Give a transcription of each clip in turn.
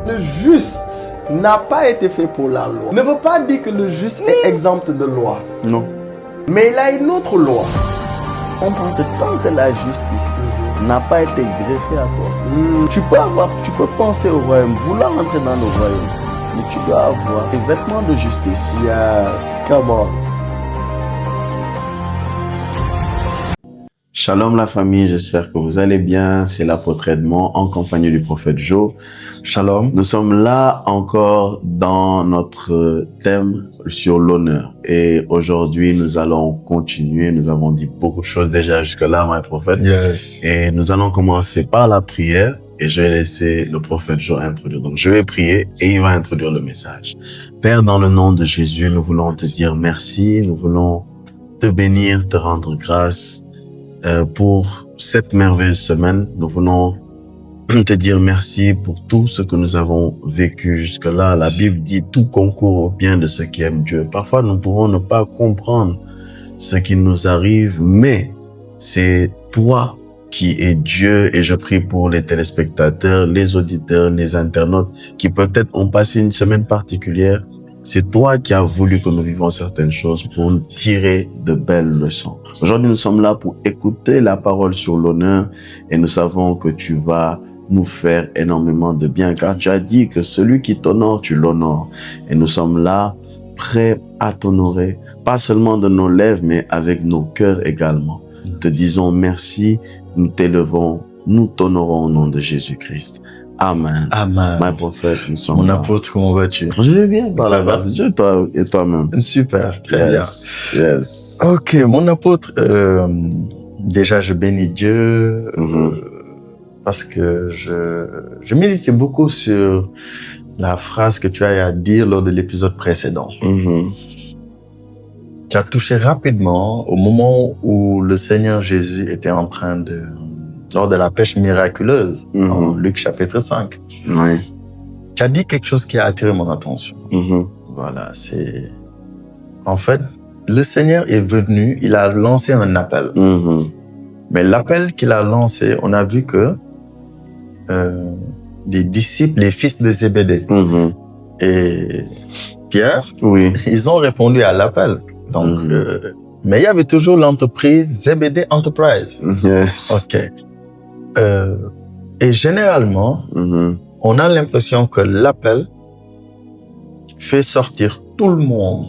Le juste n'a pas été fait pour la loi. Ne veut pas dire que le juste est exempt de loi. Non. Mais il a une autre loi. Comprends que tant que la justice n'a pas été greffée à toi, tu peux penser au royaume, vouloir entrer dans le royaume, mais tu dois avoir des vêtements de justice. Yes, come on. Shalom la famille, j'espère que vous allez bien. C'est l'apôtre Edmond en compagnie du prophète Joe. Shalom. Nous sommes là encore dans notre thème sur l'honneur. Et aujourd'hui, nous allons continuer. Nous avons dit beaucoup de choses déjà jusque-là, mon prophète. Yes. Et nous allons commencer par la prière. Et je vais laisser le prophète Joe introduire. Donc, je vais prier et il va introduire le message. Père, dans le nom de Jésus, nous voulons te dire merci. Nous voulons te bénir, te rendre grâce pour cette merveilleuse semaine. Nous voulons te dire merci pour tout ce que nous avons vécu jusque-là. La Bible dit tout concourt au bien de ceux qui aiment Dieu. Parfois, nous pouvons ne pas comprendre ce qui nous arrive, mais c'est toi qui es Dieu, et je prie pour les téléspectateurs, les auditeurs, les internautes qui peut-être ont passé une semaine particulière. C'est toi qui as voulu que nous vivions certaines choses pour tirer de belles leçons. Aujourd'hui, nous sommes là pour écouter la parole sur l'honneur et nous savons que tu vas nous faire énormément de bien car tu as dit que celui qui t'honore, tu l'honores. Et nous sommes là prêts à t'honorer, pas seulement de nos lèvres, mais avec nos cœurs également. Nous te disons merci, nous t'élevons, nous t'honorons au nom de Jésus-Christ. Amen. Amen. Mon prophète, nous sommes Mon là. apôtre, comment vas-tu? Je vais bien par la Ça va? grâce de Dieu, toi et toi-même. Super, très Yes, yes. bien. Ok, mon apôtre, déjà je bénis Dieu parce que je méditais beaucoup sur la phrase que tu as à dire lors de l'épisode précédent. Tu as touché rapidement au moment où le Seigneur Jésus était en train lors de la pêche miraculeuse, en Luc chapitre 5. Oui. Tu as dit quelque chose qui a attiré mon attention. Voilà, c'est... En fait, le Seigneur est venu, il a lancé un appel. Mais l'appel qu'il a lancé, on a vu que les disciples, les fils de Zébédée et Pierre, Oui. ils ont répondu à l'appel. Donc, mais il y avait toujours l'entreprise Zébédée Enterprise. Yes. Ok. Et généralement, on a l'impression que l'appel fait sortir tout le monde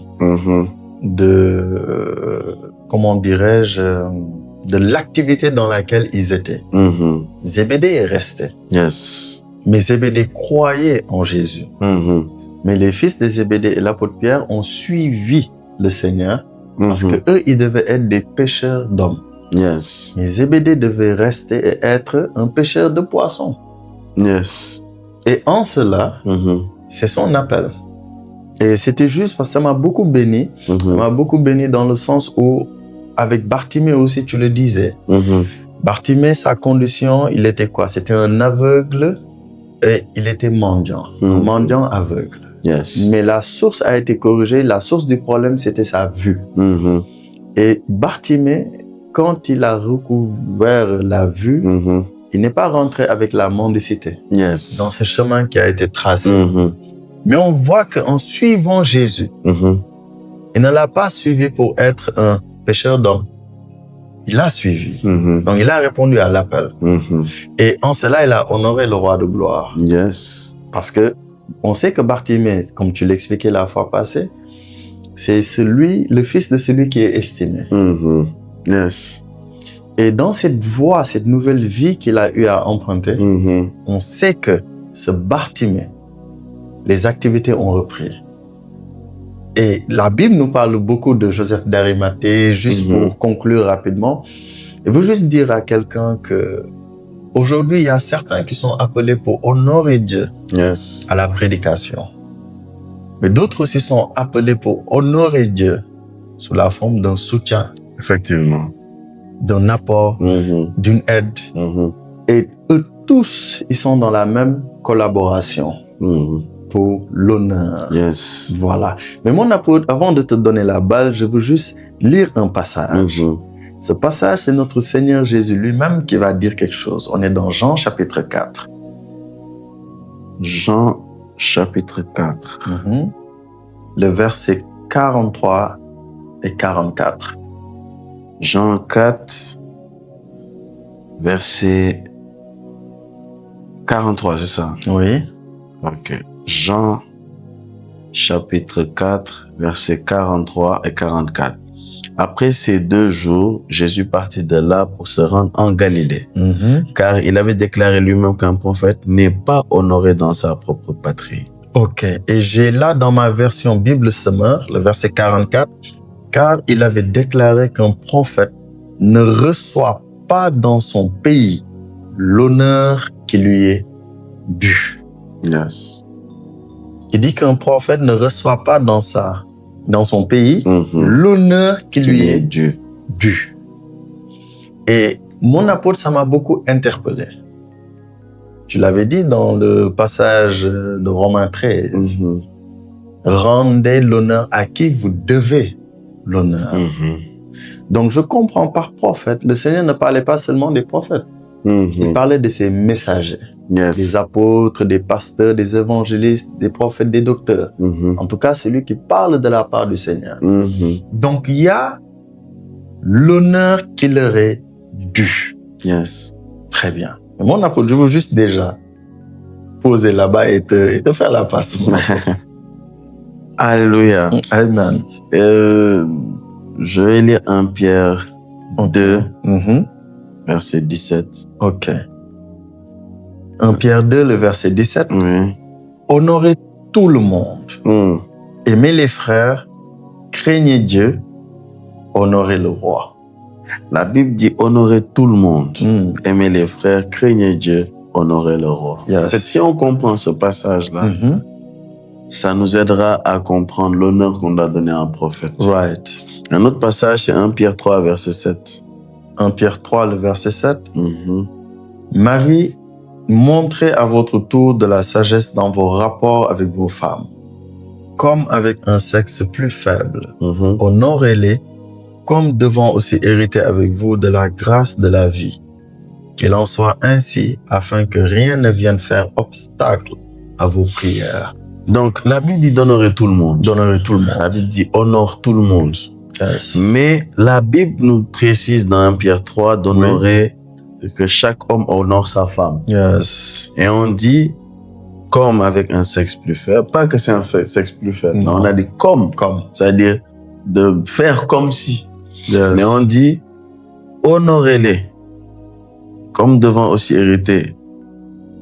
de, comment dirais-je, de l'activité dans laquelle ils étaient. Zébédée est resté. Yes. Mais Zébédée croyait en Jésus. Mais les fils de Zébédée et l'apôtre Pierre ont suivi le Seigneur parce que eux, ils devaient être des pêcheurs d'hommes. Yes. Mais Zébédée devait rester et être un pêcheur de poissons. Yes. Et en cela, c'est son appel. Et c'était juste parce que ça m'a beaucoup béni. Ça m'a beaucoup béni dans le sens où, avec Bartimée aussi, tu le disais. Bartimée, sa condition, il était quoi? C'était un aveugle et il était mendiant. Un mendiant aveugle. Yes. Mais la source a été corrigée. La source du problème, c'était sa vue. Et Bartimée, quand il a recouvert la vue, il n'est pas rentré avec la mendicité. Yes. Dans ce chemin qui a été tracé. Mais on voit qu'en suivant Jésus, il ne l'a pas suivi pour être un pêcheur d'hommes. Il l'a suivi. Donc, il a répondu à l'appel. Et en cela, il a honoré le roi de gloire. Yes. Parce que on sait que Bartimée, comme tu l'expliquais la fois passée, c'est le fils de celui qui est estimé. Yes. Et dans cette voie, cette nouvelle vie qu'il a eu à emprunter, on sait que ce Bartimée, les activités ont repris. Et la Bible nous parle beaucoup de Joseph d'Arimathée, juste pour conclure rapidement. Je veux juste dire à quelqu'un que aujourd'hui, il y a certains qui sont appelés pour honorer Dieu à la prédication. Mais d'autres aussi sont appelés pour honorer Dieu sous la forme d'un soutien. Effectivement. D'un apport, d'une aide. Et eux tous, ils sont dans la même collaboration pour l'honneur. Yes. Voilà. Mais mon apôtre, avant de te donner la balle, je veux juste lire un passage. Ce passage, c'est notre Seigneur Jésus lui-même qui va dire quelque chose. On est dans Jean chapitre 4. Jean chapitre 4. Le verset 43 et 44. Jean 4, verset 43, c'est ça? Oui. Ok. Jean, chapitre 4, versets 43 et 44. Après ces 2 jours, Jésus partit de là pour se rendre en Galilée, car il avait déclaré lui-même qu'un prophète n'est pas honoré dans sa propre patrie. Ok. Et j'ai là dans ma version Bible Summer, le verset 44, car il avait déclaré qu'un prophète ne reçoit pas dans son pays l'honneur qui lui est dû. Yes. Il dit qu'un prophète ne reçoit pas dans son pays l'honneur qui lui est dû. Et mon apôtre, ça m'a beaucoup interpellé. Tu l'avais dit dans le passage de Romains 13. Rendez l'honneur à qui vous devez l'honneur. Donc je comprends par prophète, le Seigneur ne parlait pas seulement des prophètes. Il parlait de ses messagers. Yes. Des apôtres, des pasteurs, des évangélistes, des prophètes, des docteurs. En tout cas, celui qui parle de la part du Seigneur. Donc, il y a l'honneur qui leur est dû. Yes. Très bien. Mais mon apôtre, je veux juste déjà poser là-bas et te faire la passe. Alléluia. Amen. Je vais lire 1 Pierre 2, verset 17. Ok. 1 Pierre 2, le verset 17. Oui. Honorez tout le monde. Aimez les frères. Craignez Dieu. Honorez le roi. La Bible dit honorez tout le monde. Aimez les frères. Craignez Dieu. Honorez le roi. Yes. En fait, si on comprend ce passage-là, ça nous aidera à comprendre l'honneur qu'on doit donner à un prophète. Right. Un autre passage, c'est 1 Pierre 3, verset 7. 1 Pierre 3, le verset 7. Marie, montrez à votre tour de la sagesse dans vos rapports avec vos femmes, comme avec un sexe plus faible. Honorez-les, comme devant aussi hériter avec vous de la grâce de la vie. Qu'il en soit ainsi, afin que rien ne vienne faire obstacle à vos prières. Donc, la Bible dit d'honorer tout le monde. D'honorer tout le monde. La Bible dit honore tout le monde. Yes. Mais la Bible nous précise dans 1 Pierre 3 d'honorer que chaque homme honore sa femme. Yes. Et on dit comme avec un sexe plus faible. Pas que c'est un sexe plus faible. Non, on a dit comme. C'est-à-dire de faire comme si. Yes. Mais on dit honorez-les comme devant aussi hériter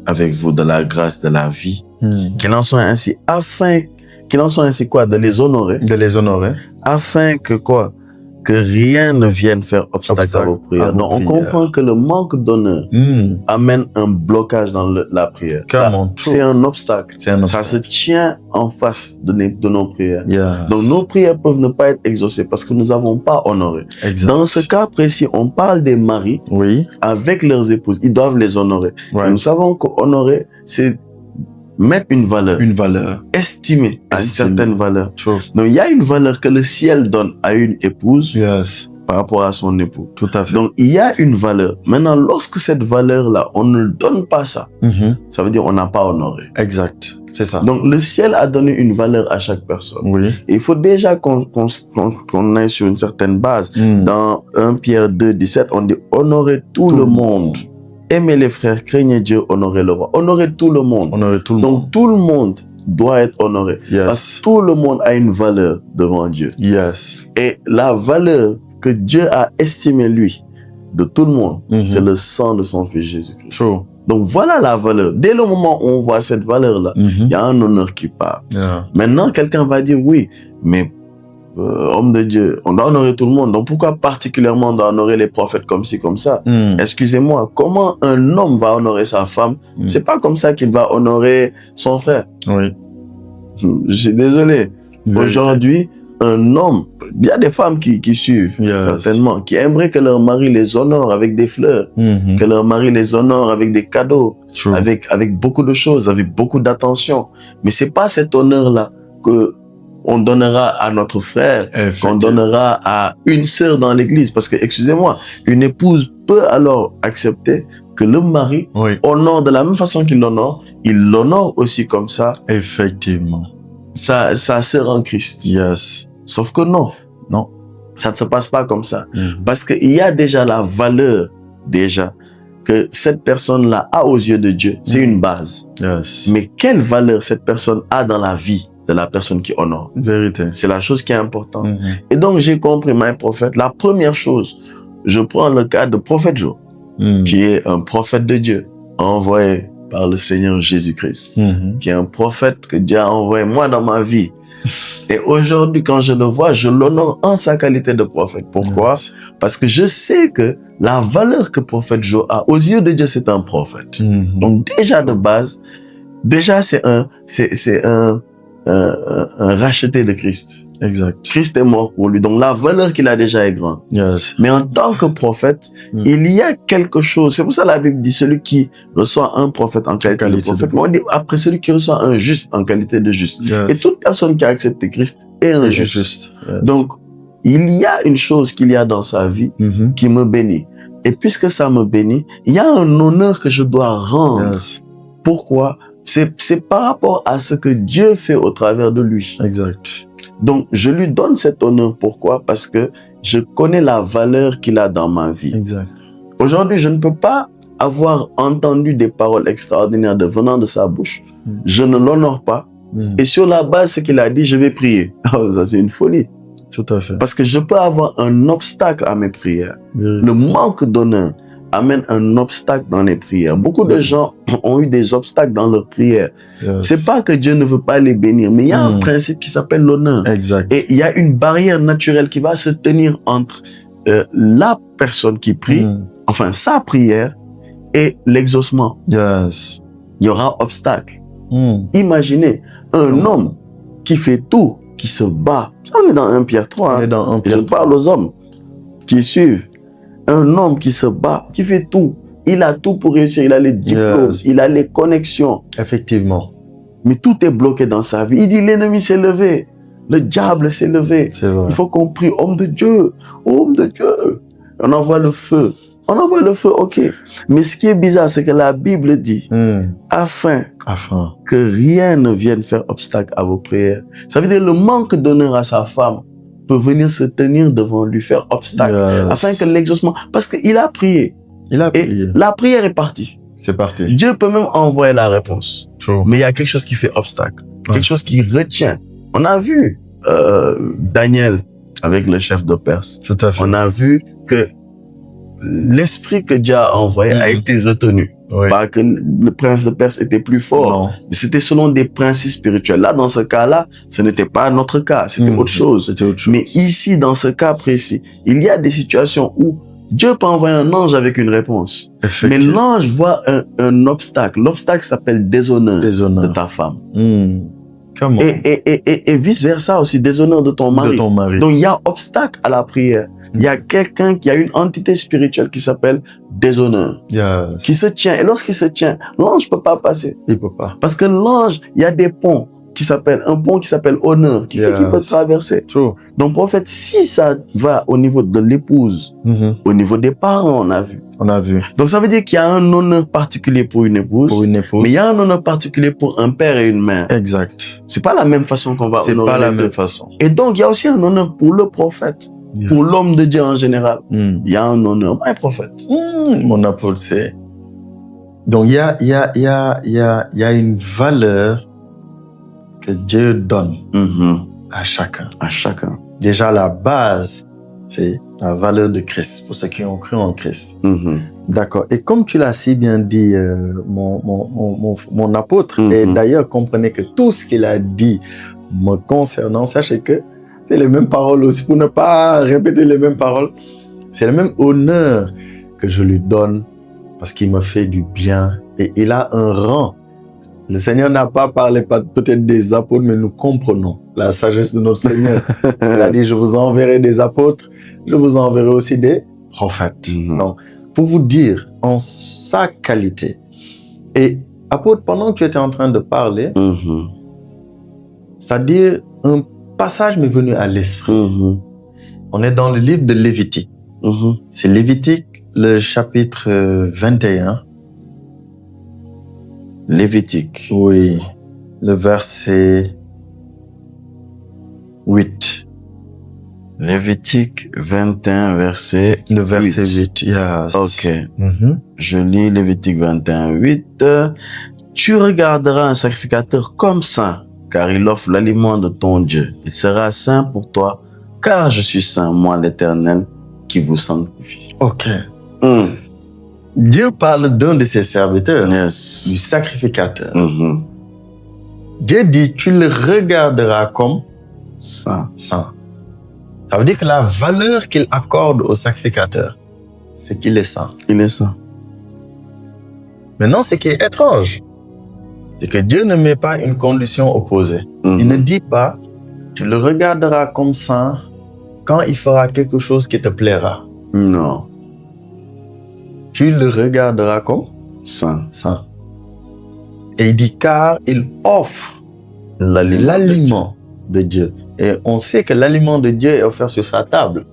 avec vous de la grâce de la vie. Qu'il en soit ainsi qu'il en soit ainsi quoi? De les honorer. De les honorer. Afin que quoi? Que rien ne vienne faire obstacle à vos prières. Donc, on comprend que le manque d'honneur amène un blocage dans la prière. C'est un obstacle. Ça se tient en face de nos prières. Yes. Donc, nos prières peuvent ne pas être exaucées parce que nous n'avons pas honoré. Exact. Dans ce cas précis, on parle des maris avec leurs épouses. Ils doivent les honorer. Right. Nous savons qu'honorer, c'est mettre une valeur. Estimer à une certaine valeur. True. Donc, il y a une valeur que le ciel donne à une épouse par rapport à son époux. Tout à fait. Donc, il y a une valeur. Maintenant, lorsque cette valeur-là, on ne donne pas ça, ça veut dire on n'a pas honoré. Exact. C'est ça. Donc, le ciel a donné une valeur à chaque personne. Et il faut déjà qu'on aille sur une certaine base. Dans 1 Pierre 2, 17, on dit honorer tout le monde. Aimez les frères, craignez Dieu, honorez le roi. Honorez tout le monde. Donc, tout le monde doit être honoré. Parce que tout le monde a une valeur devant Dieu. Et la valeur que Dieu a estimée, lui, de tout le monde, c'est le sang de son Fils Jésus-Christ. Donc, voilà la valeur. Dès le moment où on voit cette valeur-là, il y a un honneur qui part. Maintenant, quelqu'un va dire, oui, mais homme de Dieu, on doit honorer tout le monde. Donc, pourquoi particulièrement on doit honorer les prophètes comme ci, comme ça? Excusez-moi, comment un homme va honorer sa femme? C'est pas comme ça qu'il va honorer son frère. Je suis désolé. Aujourd'hui, un homme, il y a des femmes qui suivent, certainement, qui aimeraient que leur mari les honore avec des fleurs, que leur mari les honore avec des cadeaux, avec beaucoup de choses, avec beaucoup d'attention. Mais c'est pas cet honneur-là que qu'on donnera à notre frère, qu'on donnera à une sœur dans l'église. Parce que, excusez-moi, une épouse peut alors accepter que le mari honore de la même façon qu'il l'honore, il l'honore aussi comme ça. Effectivement. Sa sœur en Christ. Yes. Sauf que non. Non. Ça ne se passe pas comme ça. Parce qu'il y a déjà la valeur, que cette personne-là a aux yeux de Dieu. C'est une base. Yes. Mais quelle valeur cette personne a dans la vie de la personne qui honore? Vérité. C'est la chose qui est importante. Et donc, j'ai compris, mon prophète, la première chose, je prends le cas de prophète Jo, qui est un prophète de Dieu, envoyé par le Seigneur Jésus-Christ, qui est un prophète que Dieu a envoyé moi dans ma vie. Et aujourd'hui, quand je le vois, je l'honore en sa qualité de prophète. Pourquoi? Parce que je sais que la valeur que prophète Jo a, aux yeux de Dieu, c'est un prophète. Donc déjà de base, c'est un racheté de Christ. Exact. Christ est mort pour lui. Donc la valeur qu'il a déjà est grande. Yes. Mais en tant que prophète, il y a quelque chose. C'est pour ça que la Bible dit celui qui reçoit un prophète en qualité de prophète. Mais on dit après celui qui reçoit un juste en qualité de juste. Yes. Et toute personne qui a accepté Christ est un juste. Yes. Donc, il y a une chose qu'il y a dans sa vie qui me bénit. Et puisque ça me bénit, il y a un honneur que je dois rendre. Yes. Pourquoi? C'est par rapport à ce que Dieu fait au travers de lui. Exact. Donc, je lui donne cet honneur. Pourquoi? Parce que je connais la valeur qu'il a dans ma vie. Exact. Aujourd'hui, je ne peux pas avoir entendu des paroles extraordinaires venant de sa bouche. Je ne l'honore pas. Et sur la base de ce qu'il a dit, je vais prier. Oh, ça, c'est une folie. Tout à fait. Parce que je peux avoir un obstacle à mes prières. Le manque d'honneur amène un obstacle dans les prières. Beaucoup de gens ont eu des obstacles dans leurs prières. Yes. C'est pas que Dieu ne veut pas les bénir, mais il y a un principe qui s'appelle l'honneur. Exact. Et il y a une barrière naturelle qui va se tenir entre la personne qui prie, enfin sa prière, et l'exaucement. Yes. Il y aura obstacle. Imaginez un homme qui fait tout, qui se bat. On est dans 1 Pierre 3. On est dans 1 Pierre 3. Je parle aux hommes qui suivent. Un homme qui se bat, qui fait tout. Il a tout pour réussir. Il a les diplômes, il a les connexions. Effectivement. Mais tout est bloqué dans sa vie. Il dit l'ennemi s'est levé. Le diable s'est levé. C'est vrai. Il faut qu'on prie. Homme de Dieu. Homme de Dieu. On envoie le feu. On envoie le feu, ok. Mais ce qui est bizarre, c'est que la Bible dit afin que rien ne vienne faire obstacle à vos prières. Ça veut dire le manque d'honneur à sa femme peut venir se tenir devant lui, faire obstacle, afin que l'exaucement... Parce qu'il a prié. Il a prié. Et la prière est partie. C'est parti. Dieu peut même envoyer la réponse. True. Mais il y a quelque chose qui fait obstacle. Quelque chose qui retient. On a vu Daniel avec le chef de Perse. Tout à fait. On a vu que l'esprit que Dieu a envoyé a été retenu. Pas que le prince de Perse était plus fort. Non. Mais c'était selon des principes spirituels. Là, dans ce cas-là, ce n'était pas notre cas. C'était autre chose. C'était autre chose. Mais ici, dans ce cas précis, il y a des situations où Dieu peut envoyer un ange avec une réponse. Mais l'ange voit un obstacle. L'obstacle s'appelle déshonneur de ta femme. Comment? Et vice versa aussi, déshonneur de ton mari. De ton mari. Donc, il y a obstacle à la prière. Il y a quelqu'un qui a une entité spirituelle qui s'appelle déshonneur. Yes. Qui se tient. Et lorsqu'il se tient, l'ange peut pas passer. Il peut pas. Parce que l'ange, il y a des ponts un pont qui s'appelle honneur, qui fait qu'il peut traverser. True. Donc, prophète, si ça va au niveau de l'épouse, au niveau des parents, on a vu. On a vu. Donc, ça veut dire qu'il y a un honneur particulier pour une épouse. Pour une épouse. Mais il y a un honneur particulier pour un père et une mère. Exact. C'est pas la même façon qu'on va honorer. C'est pas la même façon. Et donc, il y a aussi un honneur pour le prophète. Yes. Pour l'homme de Dieu en général. Il y a un honneur. Un prophète. Mon apôtre, c'est... Donc, il y a une valeur que Dieu donne à chacun. À chacun. Déjà, la base, c'est la valeur de Christ, pour ceux qui ont cru en Christ. D'accord. Et comme tu l'as si bien dit, mon apôtre, et d'ailleurs, comprenez que tout ce qu'il a dit me concernant, sachez que c'est les mêmes paroles aussi, pour ne pas répéter les mêmes paroles. C'est le même honneur que je lui donne parce qu'il me fait du bien et il a un rang. Le Seigneur n'a pas parlé peut-être des apôtres, mais nous comprenons la sagesse de notre Seigneur. C'est-à-dire, je vous enverrai des apôtres, je vous enverrai aussi des prophètes. Donc, pour vous dire, en sa qualité. Et apôtre, pendant que tu étais en train de parler, c'est-à-dire passage m'est venu à l'esprit. On est dans le livre de Lévitique. C'est Lévitique, le chapitre 21. Lévitique. Oui, le verset 8. Lévitique 21, verset Le verset 8. 8, yes. Ok. Je lis Lévitique 21, 8. Tu regarderas un sacrificateur comme saint, car il offre l'aliment de ton Dieu. Il sera saint pour toi, car je suis saint, moi l'Éternel, qui vous sanctifie. Ok. Dieu parle d'un de ses serviteurs, Yes. du sacrificateur. Dieu dit, tu le regarderas comme Saint. saint. Ça veut dire que la valeur qu'il accorde au sacrificateur, c'est qu'il est saint. Il est saint. Maintenant, ce qui est étrange, c'est que Dieu ne met pas une condition opposée. Il ne dit pas, tu le regarderas comme saint quand il fera quelque chose qui te plaira. Non. Tu le regarderas comme Saint. saint. Et il dit, car il offre l'aliment de Dieu. Et on sait que l'aliment de Dieu est offert sur sa table,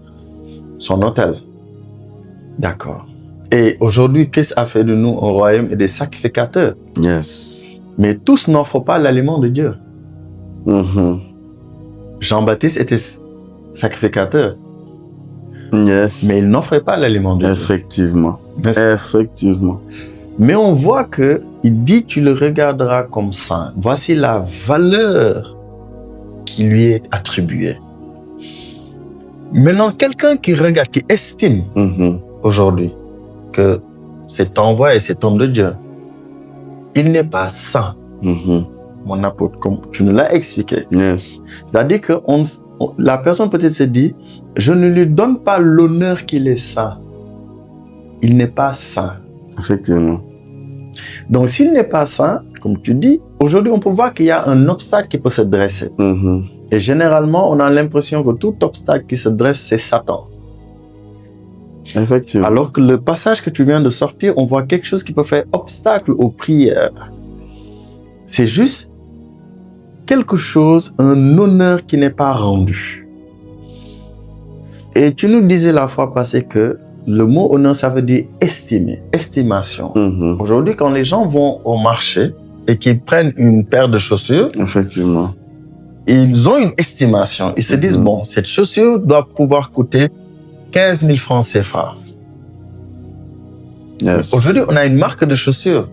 son autel. D'accord. Et aujourd'hui, Christ a fait de nous un royaume et des sacrificateurs. Yes. Mais tous n'offrent pas l'aliment de Dieu. Jean-Baptiste était sacrificateur, Yes. mais il n'offrait pas l'aliment de Dieu. Effectivement. N'est-ce pas? Effectivement. Mais on voit que il dit, tu le regarderas comme saint. Voici la valeur qui lui est attribuée. Maintenant, quelqu'un qui regarde, qui estime aujourd'hui que cet envoi et cet homme de Dieu, il n'est pas saint. Mon apôtre, comme tu nous l'as expliqué. Yes. C'est-à-dire que la personne peut-être se dit, je ne lui donne pas l'honneur qu'il est saint. Il n'est pas saint. Effectivement. Donc, s'il n'est pas saint, comme tu dis, aujourd'hui, on peut voir qu'il y a un obstacle qui peut se dresser. Et généralement, on a l'impression que tout obstacle qui se dresse, c'est Satan. Effectivement. Alors que le passage que tu viens de sortir, on voit quelque chose qui peut faire obstacle aux prières. C'est juste quelque chose, un honneur qui n'est pas rendu. Et tu nous disais la fois passée que le mot honneur, ça veut dire estimer, estimation. Aujourd'hui, quand les gens vont au marché et qu'ils prennent une paire de chaussures, Effectivement. ils ont une estimation. Ils se disent, bon, cette chaussure doit pouvoir coûter 15 000 francs CFA. Yes. Aujourd'hui, on a une marque de chaussures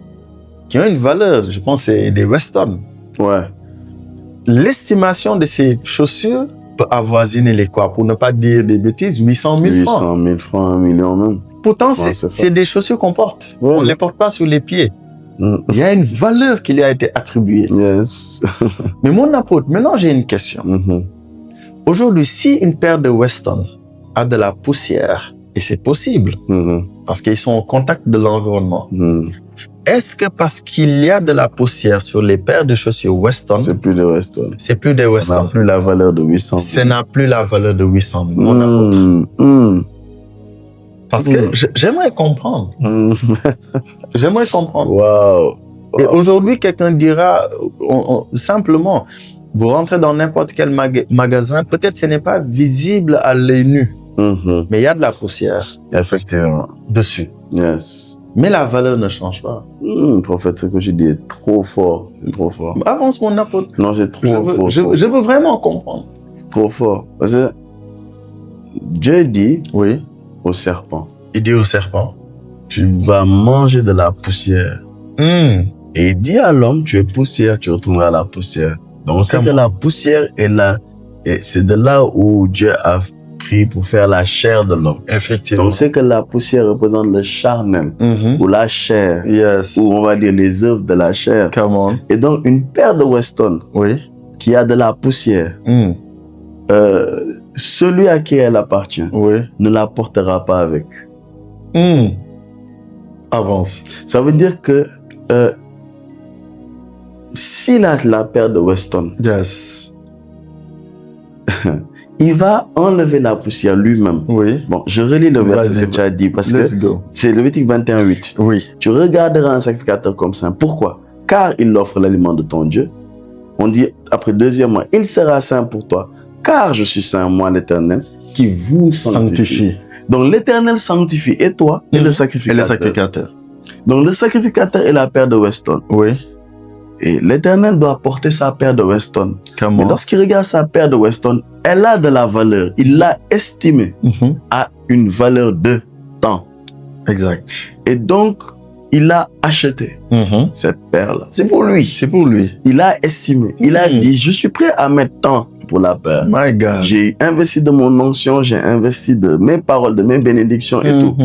qui ont une valeur, je pense, c'est des Weston. Ouais. L'estimation de ces chaussures peut avoisiner les quoi, pour ne pas dire des bêtises, 800 000 francs. 800 000 francs, 1 million même. Pourtant, Ouais, c'est des chaussures qu'on porte. Ouais. On ne les porte pas sur les pieds. Il y a une valeur qui lui a été attribuée. Yes. Mais mon apôtre, maintenant j'ai une question. Aujourd'hui, si une paire de Weston a de la poussière, et c'est possible, parce qu'ils sont au contact de l'environnement, est-ce que parce qu'il y a de la poussière sur les paires de chaussures Weston, C'est plus des Weston. c'est plus des Ça n'a Weston, plus la valeur de 800 000. ça n'a plus la valeur de 800 000, mon apôtre. Parce que j'aimerais comprendre. J'aimerais comprendre. Wow. Et aujourd'hui, quelqu'un dira simplement, vous rentrez dans n'importe quel magasin, peut-être ce n'est pas visible à l'œil nu, mais il y a de la poussière Effectivement. dessus. Yes. Mais la valeur ne change pas. Prophète, ce que je dis est trop fort. C'est trop fort. Avance, mon apôtre. Non, c'est trop, trop, Je veux vraiment comprendre. trop fort. Parce que Dieu dit Oui. au serpent, Il dit au serpent. tu vas manger de la poussière. Et il dit à l'homme, tu es poussière, tu retourneras à la poussière. Donc, c'est que la poussière est là. Et c'est de là où Dieu a pris pour faire la chair de l'homme. Effectivement. Donc, c'est que la poussière représente le charnel, ou la chair, Yes. ou on va dire les œuvres de la chair. Come on. Et donc, une paire de Weston Oui. qui a de la poussière, celui à qui elle appartient Oui. ne la portera pas avec. Avance. Ça veut dire que s'il a la paire de Weston, Yes. il va enlever la poussière lui-même. Oui. Bon, je relis le verset Vas-y. que tu as dit parce Let's que go. c'est Lévitique 21, 8. Oui. Tu regarderas un sacrificateur comme saint. Pourquoi? Car il offre l'aliment de ton Dieu. On dit après, deuxièmement, il sera saint pour toi, car je suis saint, moi l'Éternel, qui vous sanctifie. Donc l'Éternel sanctifie et toi et le sacrificateur. Et le sacrificateur. Donc le sacrificateur est la paire de Weston. Oui. Et l'Éternel doit porter sa paire de Weston. Comment? Mais lorsqu'il regarde sa paire de Weston, elle a de la valeur. Il l'a estimée à une valeur de temps. Exact. Et donc, il a acheté cette paire-là. C'est pour lui. C'est pour lui. Il a estimé. Il a dit, je suis prêt à mettre tant pour la paire. My God. J'ai investi de mon onction, j'ai investi de mes paroles, de mes bénédictions et tout.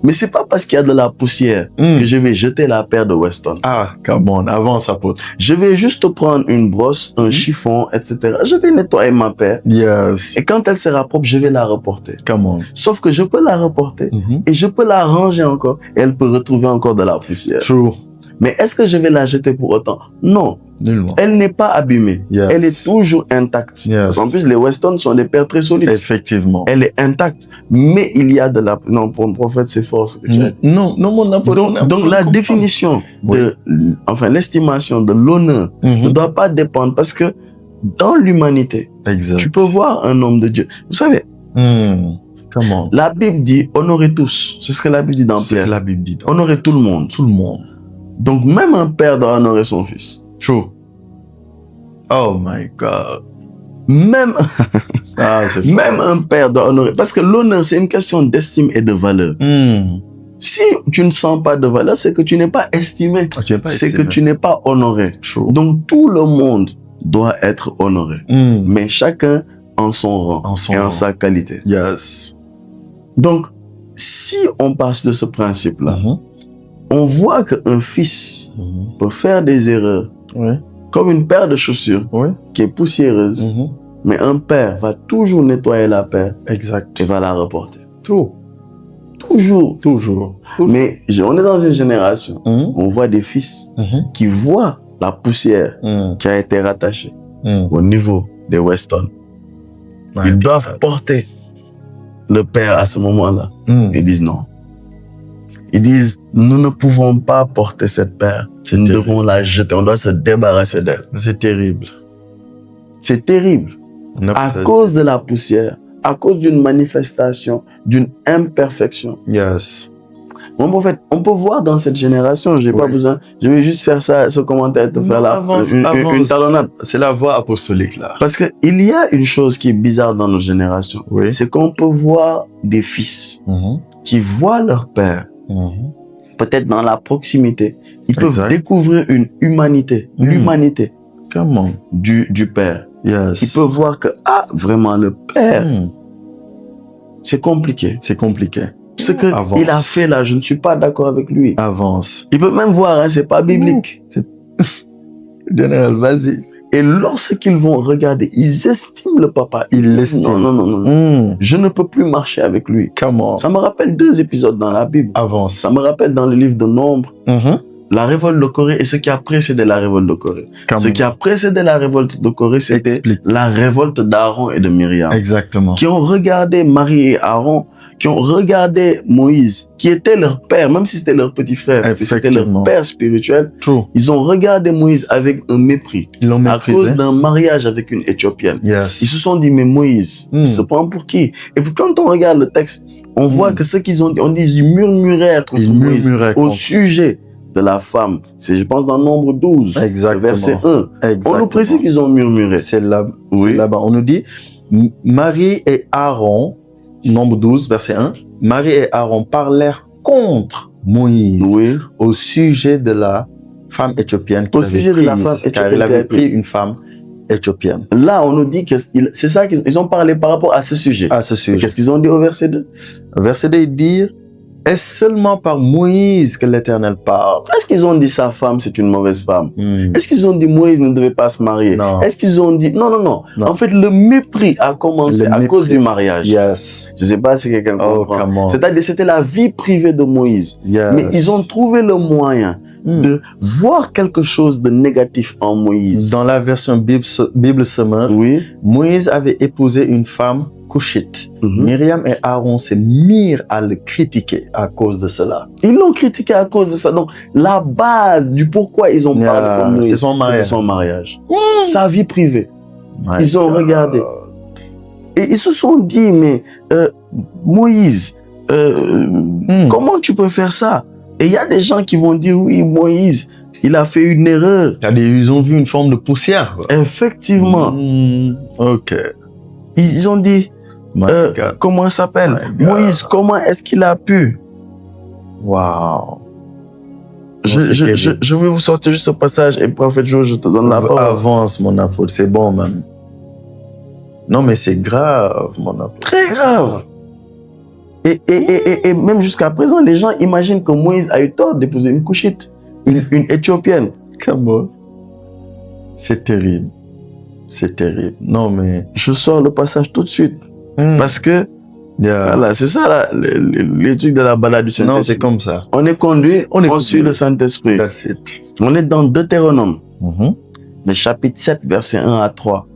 Mais c'est pas parce qu'il y a de la poussière que je vais jeter la paire de Weston. Ah, come on, avance, apôtre. Je vais juste prendre une brosse, un chiffon, etc. Je vais nettoyer ma paire. Yes. Et quand elle sera propre, je vais la reporter. Come on. Sauf que je peux la reporter et je peux la ranger encore et elle peut retrouver encore de la poussière. True. Mais est-ce que je vais la jeter pour autant? Non. Nullement. Elle n'est pas abîmée. Yes. Elle est toujours intacte. Yes. En plus, les Weston sont des paires très solides. Effectivement. Elle est intacte. Mais il y a de la... Non, pour le prophète, c'est fort ce que tu as dit. Non, mon apôtre. Donc la définition de... Enfin, l'estimation de l'honneur ne doit pas dépendre parce que dans l'humanité, tu peux voir un homme de Dieu. Vous savez, comment? La Bible dit honorer tous. C'est ce que la Bible dit dans Pierre. C'est ce que la Bible dit. Honorer tout le monde. Tout le monde. Donc même un père doit honorer son fils. True. Oh my God. Même, même un père doit honorer. Parce que l'honneur, c'est une question d'estime et de valeur. Si tu ne sens pas de valeur, c'est que tu n'es pas estimé. C'est que tu n'es pas honoré. True. Donc tout le monde doit être honoré. Mais chacun en son rang en sa qualité. Yes. Donc, si on passe de ce principe-là, on voit qu'un fils peut faire des erreurs, comme une paire de chaussures qui est poussiéreuse, mais un père va toujours nettoyer la paire et va la reporter. Toujours. Mais on est dans une génération, on voit des fils qui voient la poussière qui a été rattachée au niveau des Weston. Ils doivent porter le père à ce moment-là. Ils disent non. Ils disent, nous ne pouvons pas porter cette paire. Nous devons la jeter. On doit se débarrasser d'elle. C'est terrible. C'est terrible. À cause de la poussière, à cause d'une manifestation, d'une imperfection. Yes. Mon prophète, on peut voir dans cette génération, j'ai pas besoin, je vais juste faire ça, ce commentaire, te faire là, une talonnade. C'est la voie apostolique là. Parce que il y a une chose qui est bizarre dans nos générations. C'est qu'on peut voir des fils qui voient leur père, peut-être dans la proximité. Ils peuvent découvrir une humanité, l'humanité du père. Yes. Ils peuvent voir que, vraiment, le père, c'est compliqué. C'est compliqué. Ce qu'il a fait là, je ne suis pas d'accord avec lui. Avance. Il peut même voir, c'est pas biblique. Général, vas-y. Et lorsqu'ils vont regarder, ils estiment le papa. Ils l'estiment. Non. Je ne peux plus marcher avec lui. Comment? Ça me rappelle 2 épisodes dans la Bible. Avance. Ça me rappelle dans le livre de Nombre. La révolte de Corée et ce qui a précédé la révolte de Corée. Ce qui a précédé la révolte de Corée, c'était la révolte d'Aaron et de Myriam. Exactement. Qui ont regardé Marie et Aaron, qui ont regardé Moïse, qui était leur père, même si c'était leur petit frère, c'était leur père spirituel. True. Ils ont regardé Moïse avec un mépris. Ils l'ont méprisé. À cause d'un mariage avec une Éthiopienne. Yes. Ils se sont dit, mais Moïse, il se prend pour qui? Et puis quand on regarde le texte, on voit que ce qu'ils ont dit, on dit, ils murmurèrent contre Moïse au sujet de la femme. C'est, je pense, dans Nombre 12, verset 1. On nous précise qu'ils ont murmuré. C'est là-bas. On nous dit, Marie et Aaron, Nombre 12, verset 1, Marie et Aaron parlèrent contre Moïse au sujet de la femme éthiopienne qu'il avait pris une femme éthiopienne. Là, on nous dit que c'est ça qu'ils ont parlé par rapport à ce sujet. Qu'est-ce qu'ils ont dit au verset 2? Verset 2, ils disent, est-ce seulement par Moïse que l'Éternel parle? Est-ce qu'ils ont dit sa femme, c'est une mauvaise femme? Est-ce qu'ils ont dit Moïse ne devait pas se marier? Non. Est-ce qu'ils ont dit... Non. En fait, le mépris a commencé à cause du mariage. Yes. Je sais pas si quelqu'un comprend. C'est-à-dire, c'était la vie privée de Moïse. Yes. Mais ils ont trouvé le moyen de voir quelque chose de négatif en Moïse. Dans la version Bible Summer, Moïse avait épousé une femme couchite. Myriam et Aaron s'est mirent à le critiquer à cause de cela. Ils l'ont critiqué à cause de ça. Donc, la base du pourquoi ils ont parlé de Moïse, c'est son mariage. Sa vie privée. Ils ont regardé. Et ils se sont dit, mais Moïse, comment tu peux faire ça? Et il y a des gens qui vont dire, oui, Moïse, il a fait une erreur. Ils ont vu une forme de poussière, quoi. Effectivement. Ok. Ils ont dit, comment il s'appelle? Moïse, comment est-ce qu'il a pu? Waouh. Je vais vous sortir juste ce passage et prophète Joe, je te donne la parole. Avance, mon apôtre, c'est bon, même. Non, mais c'est grave, mon apôtre. Très grave. Et même jusqu'à présent, les gens imaginent que Moïse a eu tort d'épouser une Couchite, une Éthiopienne. Comment? C'est terrible. C'est terrible. Non, mais... Je sors le passage tout de suite. Parce que, voilà, c'est ça là, l'étude de la balade du Saint-Esprit. Non, c'est comme ça. On est conduit, on suit le Saint-Esprit. That's it. On est dans Deutéronome, le chapitre 7, verset 1 à 3.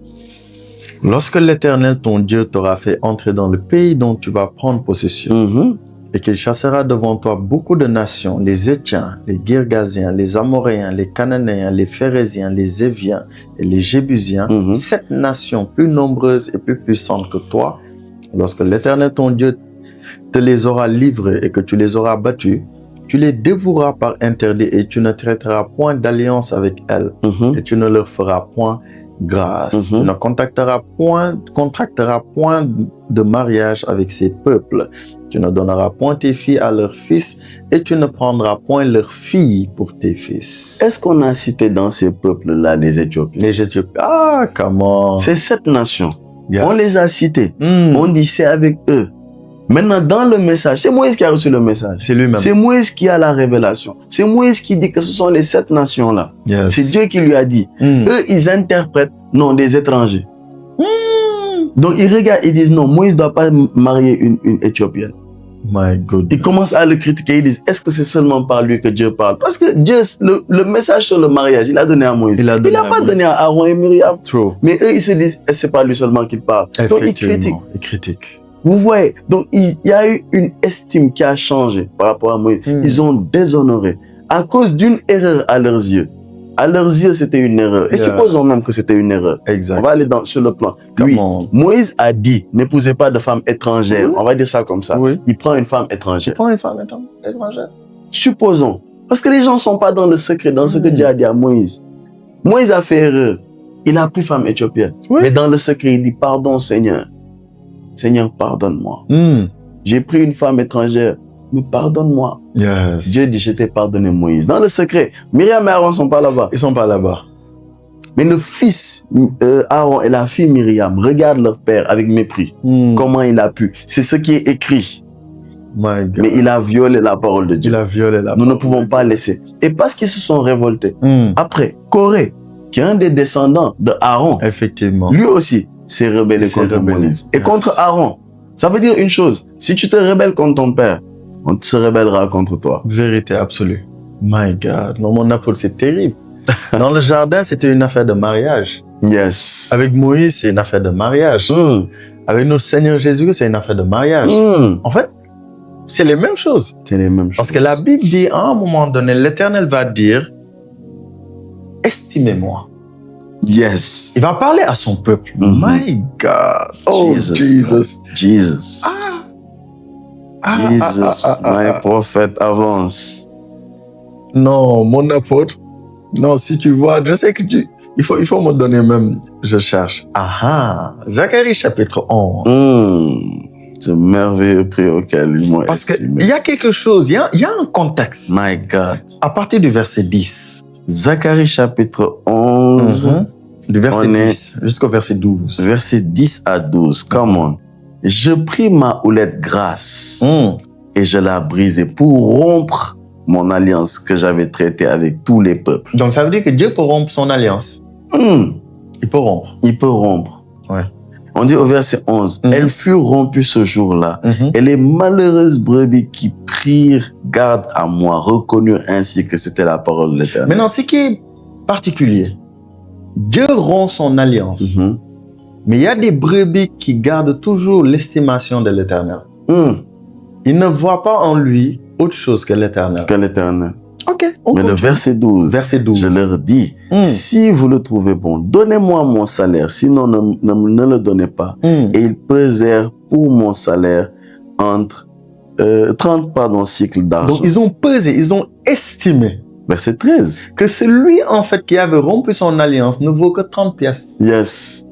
Lorsque l'Éternel, ton Dieu, t'aura fait entrer dans le pays dont tu vas prendre possession, et qu'il chassera devant toi beaucoup de nations, les Étiens, les Girgasiens, les Amoréens, les Cananéens, les Phérésiens, les Éviens et les Jébusiens, 7 nations plus nombreuses et plus puissantes que toi, lorsque l'Éternel, ton Dieu, te les aura livrées et que tu les auras battus, tu les dévoueras par interdit et tu ne traiteras point d'alliance avec elles, et tu ne leur feras point grâce. Tu ne contracteras point de mariage avec ces peuples. Tu ne donneras point tes filles à leurs fils et tu ne prendras point leurs filles pour tes fils. Est-ce qu'on a cité dans ces peuples-là les Éthiopiens? Les Éthiopiens. Ah, comment? C'est 7 nations. Yes. On les a cités. On dit c'est avec eux. Maintenant, dans le message, c'est Moïse qui a reçu le message. C'est lui-même. C'est Moïse qui a la révélation. C'est Moïse qui dit que ce sont les 7 nations-là. Yes. C'est Dieu qui lui a dit. Eux, ils interprètent, non, des étrangers. Donc, ils regardent, ils disent, non, Moïse ne doit pas marier une Éthiopienne. My God. Ils commencent à le critiquer. Ils disent, est-ce que c'est seulement par lui que Dieu parle? Parce que Dieu, le message sur le mariage, il a donné à Moïse. Il n'a pas donné à Aaron et Myriam. True. Mais eux, ils se disent, c'est pas lui seulement qui parle. Donc, ils critiquent. Ils critiquent. Vous voyez, donc il y a eu une estime qui a changé par rapport à Moïse. Ils ont déshonoré à cause d'une erreur à leurs yeux. À leurs yeux, c'était une erreur. Et supposons même que c'était une erreur. Exact. On va aller sur le plan. Oui, Moïse a dit, n'épousez pas de femme étrangère. On va dire ça comme ça. Il prend une femme étrangère. Supposons. Parce que les gens ne sont pas dans le secret, dans ce que Dieu a dit à Moïse. Moïse a fait erreur. Il a pris femme éthiopienne. Mais dans le secret, il dit, pardon Seigneur. Seigneur, pardonne-moi. J'ai pris une femme étrangère, mais pardonne-moi. Yes. Dieu dit, je t'ai pardonné, Moïse. Dans le secret, Myriam et Aaron ne sont pas là-bas. Ils ne sont pas là-bas. Mais le fils Aaron et la fille Myriam regardent leur père avec mépris. Comment il a pu. C'est ce qui est écrit. My God. Mais il a violé la parole de Dieu. Il a violé la Nous ne pouvons pas laisser. Et parce qu'ils se sont révoltés. Après, Corée, qui est un des descendants de Aaron. Effectivement. Lui aussi s'est rebellé contre Moïse. Et contre Aaron. Ça veut dire une chose. Si tu te rebelles contre ton père, on se rebellera contre toi. Vérité absolue. My God. Non, mon apôtre, c'est terrible. Dans le jardin, c'était une affaire de mariage. Yes. Avec Moïse, c'est une affaire de mariage. Avec notre Seigneur Jésus, c'est une affaire de mariage. En fait, c'est les mêmes choses. C'est les mêmes choses. Parce que la Bible dit, à un moment donné, l'Éternel va dire, estimez-moi. Yes. Il va parler à son peuple. My God. Oh, Jesus. Jesus. Jesus, my prophète, avance. Non, mon apôtre. Non, si tu vois, je sais que il faut me donner même, je cherche. Zacharie chapitre 11. Ce merveilleux prix auquel ils m'ont Parce qu'il y a quelque chose, il y a un contexte. My God. À partir du verset 10. Zacharie chapitre 11. Du verset 10 jusqu'au verset 12. Verset 10 à 12. Come on. Je pris ma houlette grasse et je la brisai pour rompre mon alliance que j'avais traitée avec tous les peuples. Donc ça veut dire que Dieu peut rompre son alliance. Il peut rompre. Il peut rompre. Ouais. On dit au verset 11, elle fut rompue ce jour-là, et les malheureuses brebis qui prirent garde à moi reconnurent ainsi que c'était la parole de l'Éternel. Maintenant, ce qui est particulier, Dieu rompt son alliance, mais il y a des brebis qui gardent toujours l'estimation de l'Éternel. Ils ne voient pas en lui autre chose que l'Éternel. Que l'Éternel. Ok. Mais le verset 12, je leur dis, si vous le trouvez bon, donnez-moi mon salaire, sinon ne le donnez pas. Et ils pesèrent pour mon salaire entre 30 cycles d'argent. Donc ils ont pesé, ils ont estimé. Verset 13. Que celui en fait qui avait rompu son alliance ne vaut que 30 pièces. Yes.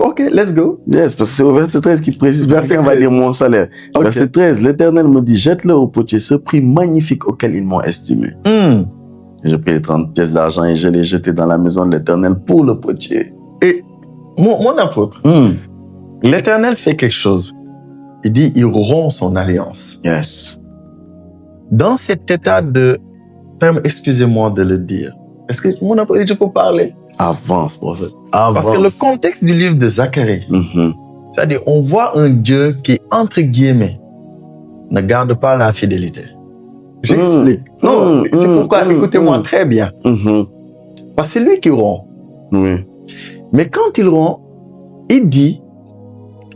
Ok, let's go. Yes, parce que c'est au verset 13 qui précise, verset 13. On va dire mon salaire. Okay. Verset 13, l'Éternel me dit, jette-le au potier, ce prix magnifique auquel ils m'ont estimé. J'ai pris les 30 pièces d'argent et je les jeté dans la maison de l'Éternel pour le potier. Et mon apôtre, l'Éternel fait quelque chose. Il dit, il rompt son alliance. Yes. Dans cet état de, excusez-moi de le dire, est-ce que mon apôtre, je peux parler? Avance, prophète. Avance. Parce que le contexte du livre de Zacharie, c'est-à-dire, on voit un Dieu qui, entre guillemets, ne garde pas la fidélité. J'explique. Non, c'est pourquoi, écoutez-moi très bien. Parce que c'est lui qui rompt. Oui. Mais quand il rompt, il dit,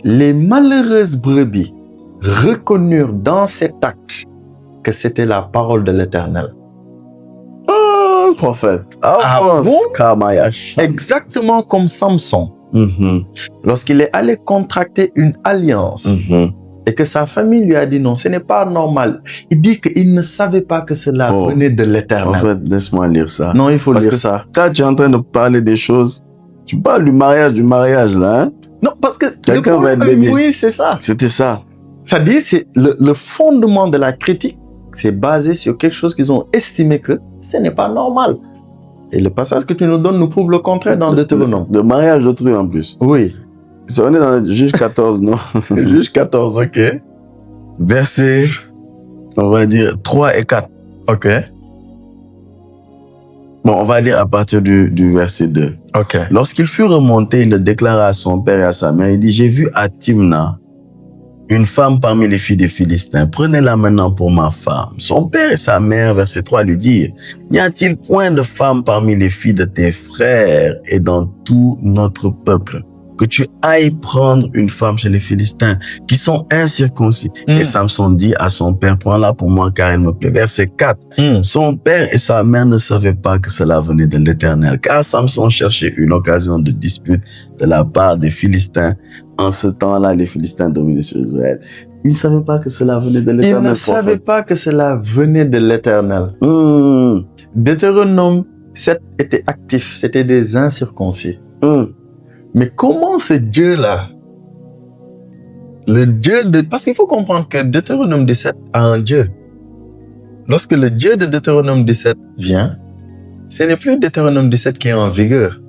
les malheureuses brebis reconnurent dans cet acte que c'était la parole de l'Éternel. Prophète. Exactement comme Samson. Lorsqu'il est allé contracter une alliance et que sa famille lui a dit non, ce n'est pas normal. Il dit qu'il ne savait pas que cela venait de l'Éternel. En fait, laisse-moi lire ça. Non, il faut lire ça. Quand tu es en train de parler des choses, tu parles du mariage là, hein? Non, parce que quelqu'un va être bébé. Oui, c'est ça. C'était ça. Ça dit, c'est le fondement de la critique, c'est basé sur quelque chose qu'ils ont estimé que ce n'est pas normal. Et le passage que tu nous donnes nous prouve le contraire dans Deutéronome. Le mariage d'autrui en plus. Oui. On est dans Juge 14, non? Juge 14, ok. Versets, on va dire 3 et 4. Ok. Bon, on va lire à partir du verset 2. Ok. Lorsqu'il fut remonté, il le déclara à son père et à sa mère. Il dit, j'ai vu à Timna une femme parmi les filles des Philistins. Prenez-la maintenant pour ma femme. Son père et sa mère, verset 3, lui dirent, n'y a-t-il point de femme parmi les filles de tes frères et dans tout notre peuple que tu ailles prendre une femme chez les Philistins qui sont incirconcis? Et Samson dit à son père, prends-la pour moi car elle me plaît. Verset 4. Son père et sa mère ne savaient pas que cela venait de l'Éternel, car Samson cherchait une occasion de dispute de la part des Philistins. En ce temps-là, les Philistins dominaient sur Israël. Ils ne savaient pas que cela venait de l'Éternel. Ils ne savaient pas que cela venait de l'Éternel. Deutéronome 7 était actif, c'était des incirconcis. Mais comment ce Dieu-là, le Dieu de... Parce qu'il faut comprendre que Deutéronome 17 a un Dieu. Lorsque le Dieu de Deutéronome 17 vient, ce n'est plus Deutéronome 17 qui est en vigueur.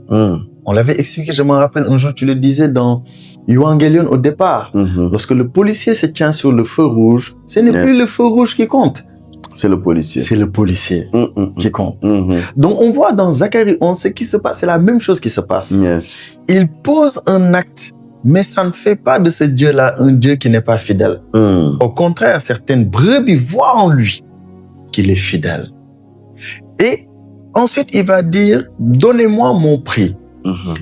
On l'avait expliqué, je me rappelle, un jour tu le disais dans Evangelion au départ. Lorsque le policier se tient sur le feu rouge, ce n'est plus le feu rouge qui compte. C'est le policier. C'est le policier qui compte. Donc, on voit dans Zacharie 11 ce qui se passe. C'est la même chose qui se passe. Yes. Il pose un acte, mais ça ne fait pas de ce Dieu-là un Dieu qui n'est pas fidèle. Au contraire, certaines brebis voient en lui qu'il est fidèle. Et ensuite, il va dire, donnez-moi mon prix.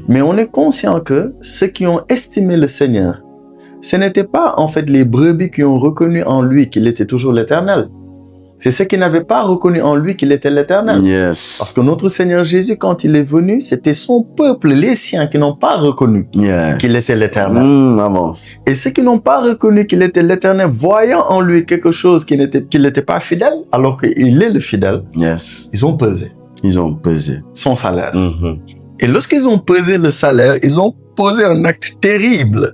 Mais on est conscient que ceux qui ont estimé le Seigneur, ce n'étaient pas en fait les brebis qui ont reconnu en lui qu'il était toujours l'Éternel. C'est ceux qui n'avaient pas reconnu en lui qu'il était l'Éternel. Yes. Parce que notre Seigneur Jésus, quand il est venu, c'était son peuple, les siens, qui n'ont pas reconnu qu'il était l'Éternel. Avance. Et ceux qui n'ont pas reconnu qu'il était l'Éternel, voyant en lui quelque chose qu'il n'était pas fidèle, alors qu'il est le fidèle, ils ont pesé. Ils ont pesé son salaire. Et lorsqu'ils ont pesé le salaire, ils ont posé un acte terrible.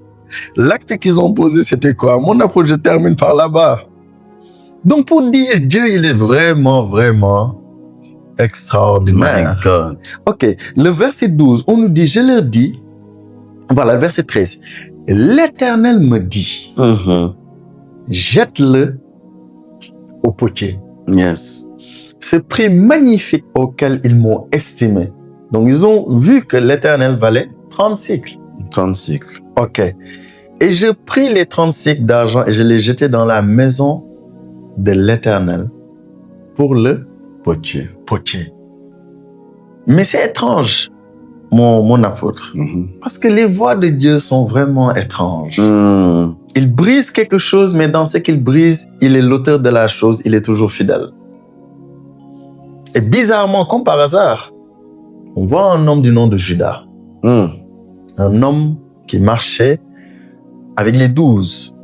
L'acte qu'ils ont posé, c'était quoi? Mon approche, je termine par là-bas. Donc, pour dire, Dieu, il est vraiment, vraiment extraordinaire. My God. Ok, le verset 12, on nous dit, je leur dis, voilà, le verset 13, l'Éternel me dit, jette-le au potier. Yes. Ce prix magnifique auquel ils m'ont estimé. Donc, ils ont vu que l'Éternel valait 30 cycles. 30 cycles. Ok. Et je pris les 30 cycles d'argent et je les jetai dans la maison de l'Éternel pour le potier. Mais c'est étrange, mon apôtre. Parce que les voies de Dieu sont vraiment étranges. Il brise quelque chose, mais dans ce qu'il brise, il est l'auteur de la chose, il est toujours fidèle. Et bizarrement, comme par hasard, on voit un homme du nom de Judas. Un homme qui marchait avec les 12.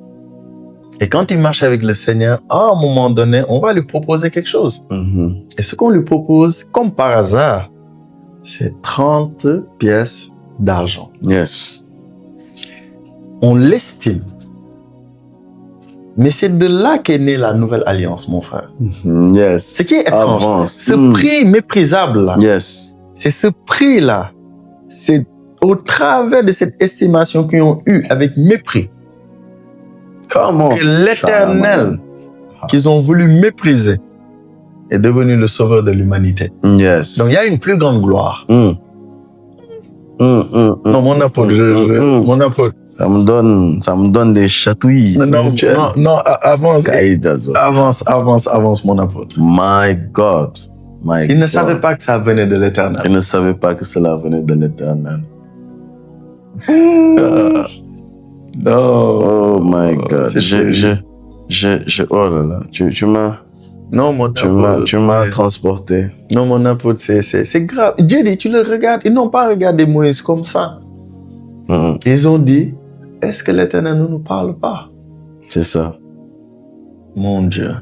Et quand il marche avec le Seigneur, à un moment donné, on va lui proposer quelque chose. Et ce qu'on lui propose, comme par hasard, c'est 30 pièces d'argent. Yes. On l'estime. Mais c'est de là qu'est née la nouvelle alliance, mon frère. Yes. Ce qui est étrange, Avance. ce prix méprisable là, Yes. c'est ce prix-là, c'est au travers de cette estimation qu'ils ont eue avec mépris, Comment? que l'Éternel, qu'ils ont voulu mépriser, est devenu le sauveur de l'humanité. Yes. Donc il y a une plus grande gloire. Non, Non, mon apôtre, mon apôtre. Ça me donne des chatouilles. Non, avance, Caïdas. avance, mon apôtre. My God. Il ne savait pas que ça venait de l'Éternel. Il ne savait pas que cela venait de l'Éternel. Non. Oh my God. Oh là là. Tu m'as. Non, mon apôtre. Tu m'as transporté. Non, mon apôtre, c'est grave. Dieu dit, tu le regardes. Ils n'ont pas regardé Moïse comme ça. Ils ont dit, est-ce que l'Éternel ne nous parle pas? C'est ça. Mon Dieu.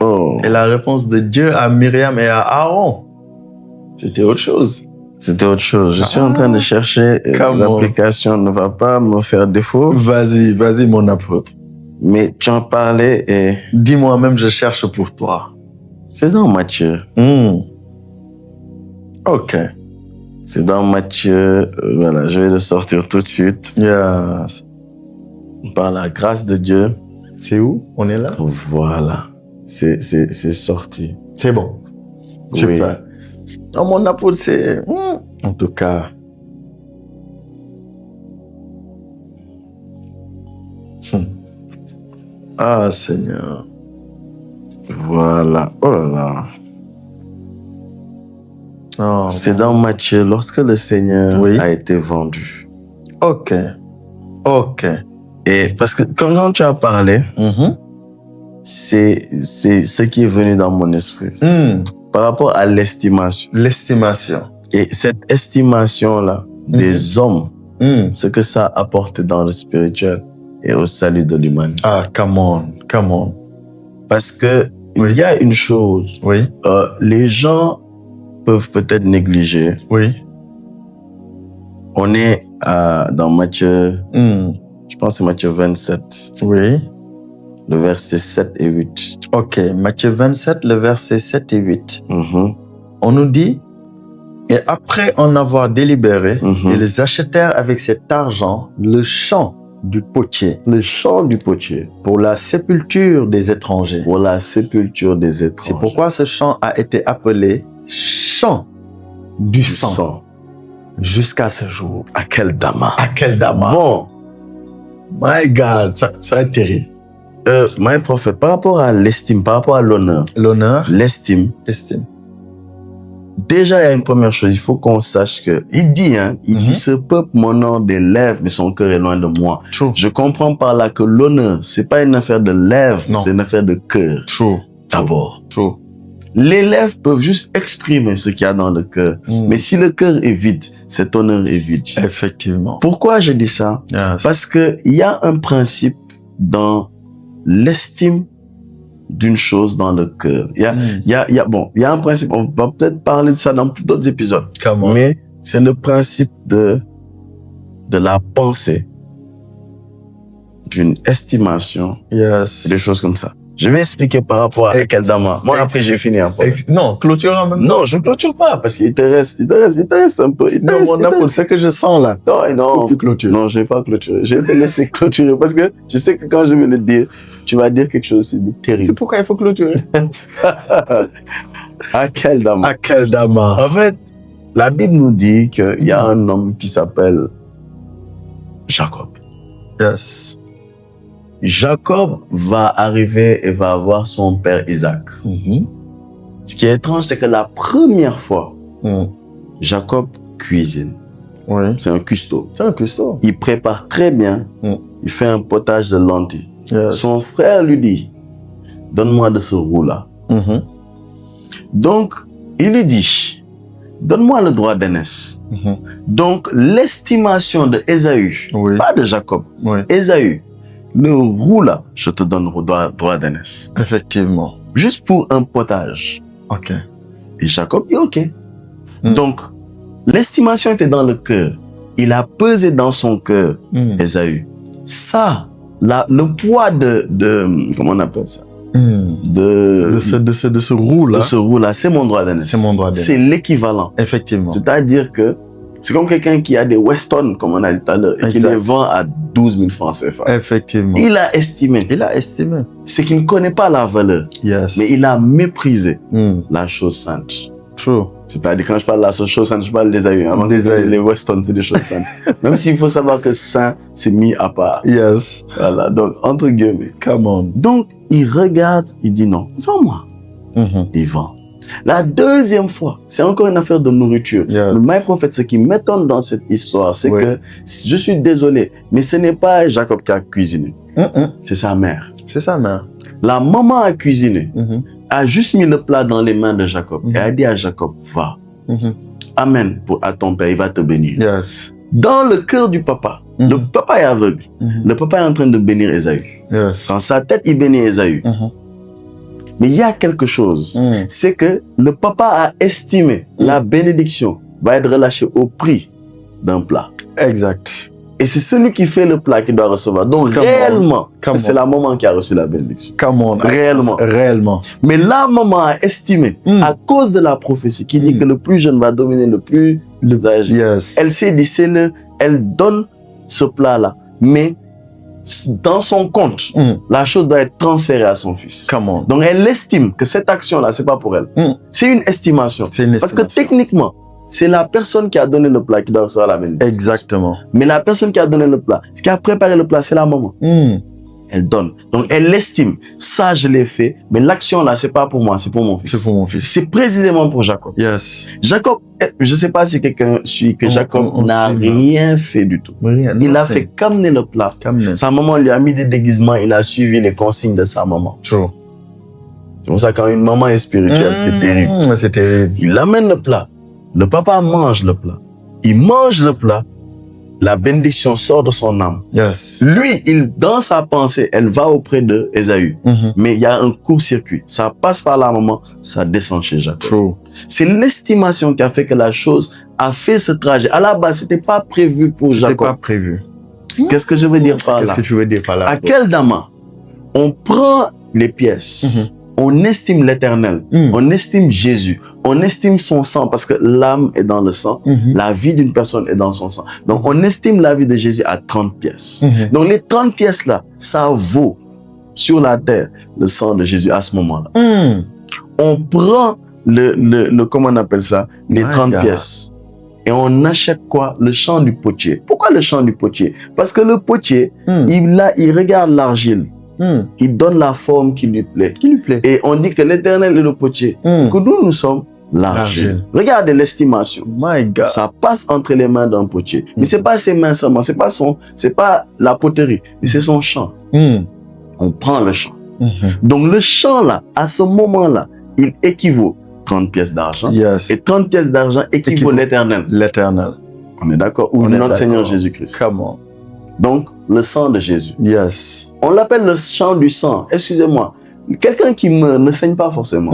Oh. Et la réponse de Dieu à Myriam et à Aaron, c'était autre chose. C'était autre chose. Je suis en train de chercher. L'application ne va pas me faire défaut. Vas-y, mon apôtre. Mais tu en parlais et... Dis-moi même, je cherche pour toi. C'est dans Matthieu. Ok. C'est dans Matthieu. Voilà, je vais le sortir tout de suite. Yes. Par la grâce de Dieu. C'est où? On est là? Voilà. C'est sorti. C'est bon. Super. Oui. Oh, mon apôtre, c'est... En tout cas... Ah, Seigneur. Voilà. Oh là là. Oh, c'est dans Matthieu, lorsque le Seigneur a été vendu. Ok. Et parce que quand tu as parlé, c'est ce qui est venu dans mon esprit. Par rapport à l'estimation. L'estimation. Et cette estimation-là des hommes, ce que ça apporte dans le spirituel et au salut de l'humanité. Ah, come on. Parce que il y a une chose. Oui. Les gens peuvent peut-être négliger. Oui. On est dans Matthieu, je pense que c'est Matthieu 27. Oui. Le verset 7 et 8. Ok, Matthieu 27, le verset 7 et 8. On nous dit, et après en avoir délibéré, ils achetèrent avec cet argent le champ du potier. Le champ du potier. Pour la sépulture des étrangers. Pour la sépulture des étrangers. C'est pourquoi ce champ a été appelé champ du sang. Jusqu'à ce jour. À quel dama. Bon. My God, ça va être terrible. My prophète, par rapport à l'estime, par rapport à l'honneur. L'estime. Déjà, il y a une première chose, il faut qu'on sache que, il dit, ce peuple m'honore des lèvres, mais son cœur est loin de moi. True. Je comprends par là que l'honneur, c'est pas une affaire de lèvres, c'est une affaire de cœur. True. D'abord. True. Les lèvres peuvent juste exprimer ce qu'il y a dans le cœur. Mais si le cœur est vide, cet honneur est vide. Effectivement. Pourquoi je dis ça? Yes. Parce que il y a un principe dans l'estime d'une chose dans le cœur. Il y a un principe, on va peut-être parler de ça dans d'autres épisodes. Mais c'est le principe de la pensée, d'une estimation, des choses comme ça. Je vais expliquer par rapport à Keldama. Moi, après, j'ai fini un peu. Non, clôture en même temps. Non, je ne clôture pas, parce qu'il te reste un peu. Non, mon apôtre, c'est que je sens là. Non. Faut que tu clôtures. Non, je vais pas clôturer. Je vais te laisser clôturer, parce que je sais que quand je vais le dire, tu vas dire quelque chose de terrible. C'est pourquoi il faut clôturer. À Keldama. En fait, la Bible nous dit qu'il y a un homme qui s'appelle Jacob. Yes. Jacob va arriver et va avoir son père Isaac. Ce qui est étrange, c'est que la première fois, Jacob cuisine. Oui. C'est un cuistot. Il prépare très bien. Il fait un potage de lentilles. Yes. Son frère lui dit, donne-moi de ce roux-là. Donc, il lui dit, donne-moi le droit d'aînesse. Donc, l'estimation de Ésaü, Oui. pas de Jacob, Oui. Ésaü, le roux là, je te donne le droit d'aînesse. Effectivement. Juste pour un potage. OK. Et Jacob dit OK. Donc, l'estimation était dans le cœur. Il a pesé dans son cœur, Ésaü. Ça, le poids comment on appelle ça? De ce roux-là. De ce roux-là, c'est mon droit d'aînesse. C'est mon droit d'aînesse. C'est l'équivalent. Effectivement. C'est-à-dire que c'est comme quelqu'un qui a des Weston, comme on a dit tout à l'heure, et qui les vend à 12 000 francs CFA. Effectivement. Il a estimé. Il a estimé. C'est qu'il ne connaît pas la valeur. Yes. Mais il a méprisé la chose sainte. True. C'est-à-dire, quand je parle de la chose sainte, je parle des aïeux. Avant les Weston, c'est des choses saintes. Même s'il faut savoir que saint, c'est mis à part. Yes. Voilà. Donc, entre guillemets. Come on. Donc, il regarde, il dit non, vends-moi. Il vend. La deuxième fois, c'est encore une affaire de nourriture. Yes. Le maître prophète, ce qui m'étonne dans cette histoire, c'est que, je suis désolé, mais ce n'est pas Jacob qui a cuisiné. C'est sa mère. C'est sa mère. La maman a cuisiné. A juste mis le plat dans les mains de Jacob. Et a dit à Jacob, va. Amène à ton père, il va te bénir. Yes. Dans le cœur du papa, le papa est aveugle. Le papa est en train de bénir Ésaü. Yes. Dans sa tête, il bénit Ésaü. Mais il y a quelque chose. C'est que le papa a estimé la bénédiction va être relâchée au prix d'un plat. Exact. Et c'est celui qui fait le plat qui doit recevoir. Donc, réellement, c'est la maman qui a reçu la bénédiction. Come on. Réellement. Réellement. Mais la maman a estimé, à cause de la prophétie qui dit que le plus jeune va dominer le plus âgé. Yes. Elle s'est dit, elle donne ce plat-là. Mais dans son compte, la chose doit être transférée à son fils. Come on. Donc, elle estime que cette action-là, c'est pas pour elle. C'est une estimation. C'est une estimation. Parce que techniquement, c'est la personne qui a donné le plat qui doit recevoir la bénédiction. Exactement. Mais la personne qui a donné le plat, ce qui a préparé le plat, c'est la maman. Elle donne. Donc, elle l'estime. Ça, je l'ai fait. Mais l'action là, c'est pas pour moi, c'est pour mon fils. C'est pour mon fils. C'est précisément pour Jacob. Yes. Jacob, je sais pas si quelqu'un suit que Jacob n'a rien fait du tout. Rien. Il a fait qu'amener le plat. Sa maman lui a mis des déguisements. Il a suivi les consignes de sa maman. True. C'est pour ça que quand une maman est spirituelle, c'est terrible. C'est terrible. Il amène le plat. Le papa mange le plat. Il mange le plat. La bénédiction sort de son âme. Yes. Lui, dans sa pensée, elle va auprès de Ésaü. Mais il y a un court-circuit. Ça passe par la maman, ça descend chez Jacob. True. C'est l'estimation qui a fait que la chose a fait ce trajet. À la base, c'était pas prévu pour Jacob. C'était pas prévu. Qu'est-ce que je veux dire par là? Qu'est-ce que tu veux dire par là? À quel dama? On prend les pièces. On estime l'Éternel, on estime Jésus, on estime son sang parce que l'âme est dans le sang, la vie d'une personne est dans son sang. Donc, on estime la vie de Jésus à 30 pièces. Donc, les 30 pièces-là, ça vaut sur la terre le sang de Jésus à ce moment-là. On prend comment on appelle ça, les 30 pièces. Et on achète quoi? Le champ du potier. Pourquoi le champ du potier? Parce que le potier, il regarde l'argile. Il donne la forme qui lui plaît. Et on dit que l'Éternel est le potier. Que nous sommes l'argile. Regardez l'estimation. My God. Ça passe entre les mains d'un potier. Mais c'est pas ses mains seulement. C'est pas la poterie. Mais c'est son champ. On prend le champ. Donc le champ là, à ce moment-là, il équivaut 30 pièces d'argent. Yes. Et 30 pièces d'argent équivaut l'Éternel. L'Éternel. On est d'accord? Ou notre Seigneur Jésus-Christ. Come on. Donc, le sang de Jésus. Yes. On l'appelle le champ du sang. Excusez-moi. Quelqu'un qui ne saigne pas forcément.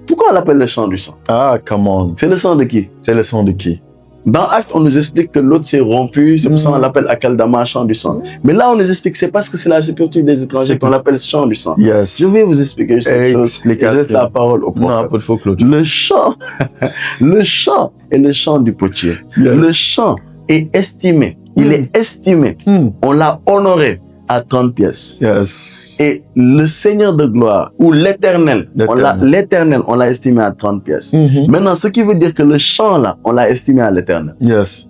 Pourquoi on l'appelle le champ du sang? Ah, come on. C'est le sang de qui? C'est le sang de qui? Dans Actes, on nous explique que l'autre s'est rompu. C'est pour ça qu'on l'appelle Akaldama, champ du sang. Mais là, on nous explique que c'est parce que c'est la sépulture des étrangers qu'on l'appelle champ du sang. Yes. Je vais vous expliquer. Je laisse la parole au prophète. Non, il faut clôturer. Le champ est le champ du potier. Yes. Le champ est estimé. Il est estimé. On l'a honoré à 30 pièces. Yes. Et le Seigneur de gloire, ou l'Éternel, on l'a estimé à 30 pièces. Maintenant, ce qui veut dire que le champ là, on l'a estimé à l'Éternel. Yes.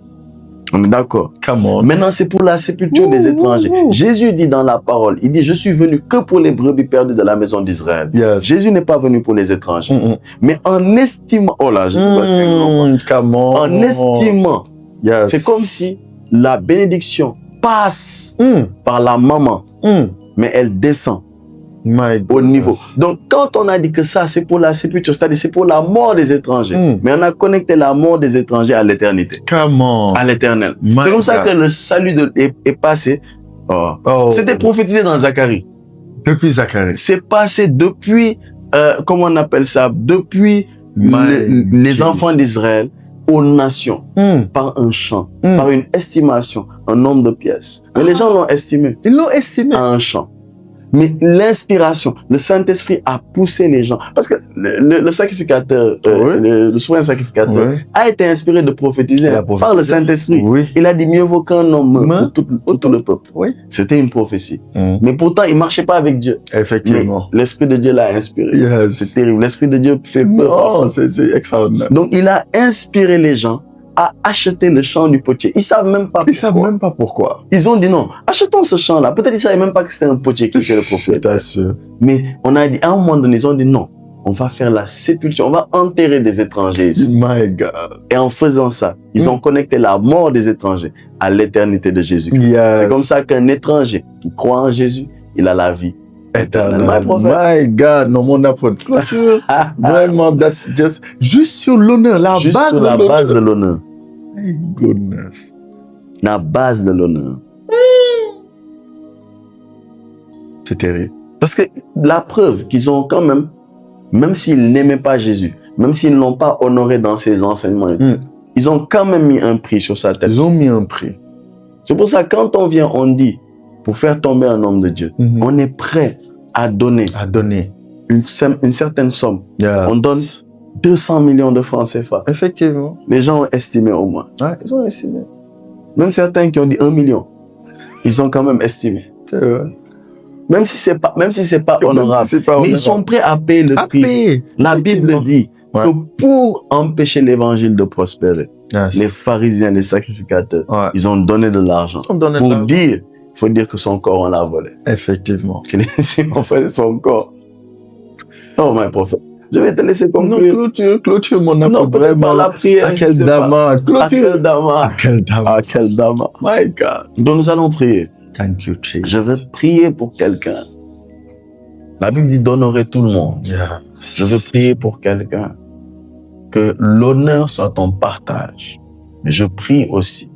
On est d'accord? Come on. Maintenant, c'est pour la sépulture des étrangers. Jésus dit dans la parole, il dit, je suis venu que pour les brebis perdues de la maison d'Israël. Yes. Jésus n'est pas venu pour les étrangers. Mais en estimant, oh là, je sais pas ce que come on. En estimant, yes. c'est comme si la bénédiction passe par la maman, mais elle descend au niveau. Donc, quand on a dit que ça, c'est pour la sépulture, c'est-à-dire c'est pour la mort des étrangers, mais on a connecté la mort des étrangers à l'éternité. Comment? À l'éternel. C'est comme ça que le salut est passé. C'était prophétisé dans Zacharie. Depuis Zacharie. C'est passé depuis, comment on appelle ça, depuis les enfants d'Israël aux nations, par un chant, par une estimation, un nombre de pièces. Mais les gens l'ont estimé. Ils l'ont estimé. À un chant. Mais l'inspiration, le Saint-Esprit a poussé les gens. Parce que le sacrificateur, le souverain sacrificateur, a été inspiré de prophétiser par le Saint-Esprit. Il a dit mieux vaut qu'un homme pour tout le peuple. C'était une prophétie. Mais pourtant, il marchait pas avec Dieu. Effectivement. Mais l'Esprit de Dieu l'a inspiré. C'est terrible. L'Esprit de Dieu fait peur. C'est extraordinaire. Donc, il a inspiré les gens à acheter le champ du potier. Ils savent même pas pourquoi. Ils savent même pas pourquoi. Ils ont dit non, achetons ce champ-là. Peut-être ils savaient même pas que c'était un potier qui était le propriétaire. Mais on a dit, à un moment donné, ils ont dit non, on va faire la sépulture, on va enterrer des étrangers ici. My God. Et en faisant ça, ils ont connecté la mort des étrangers à l'éternité de Jésus-Christ. C'est comme ça qu'un étranger qui croit en Jésus, il a la vie éternelle. My God, non, mon apôtre. Vraiment, that's juste sur l'honneur, la base de l'honneur. My goodness. La base de l'honneur. C'est terrible. Parce que la preuve qu'ils ont quand même s'ils n'aimaient pas Jésus, même s'ils ne l'ont pas honoré dans ses enseignements, ils ont quand même mis un prix sur sa tête. Ils ont mis un prix. C'est pour ça que quand on vient, on dit, pour faire tomber un homme de Dieu, on est prêt à donner une certaine somme. On donne 200 millions de francs CFA. Effectivement. Les gens ont estimé au moins. Ils ont estimé. Même certains qui ont dit 1 million, ils ont quand même estimé. C'est vrai. Même si c'est pas honorable. Mais ils sont prêts à payer le prix. La Bible dit que pour empêcher l'évangile de prospérer, les pharisiens, les sacrificateurs, ils ont donné de l'argent. Pour dire, il faut dire que son corps, on l'a volé. Effectivement. Qu'il est en fait son corps. Oh, my prophète. Je vais te laisser conclure. Non, clôture mon appel. Non, vraiment. La prière. À quel dama. Clôture. À quel dama. My God. Donc nous allons prier. Thank you, Jesus. Je veux prier pour quelqu'un. La Bible dit d'honorer tout le monde. Je veux prier pour quelqu'un. Que l'honneur soit ton partage. Mais je prie aussi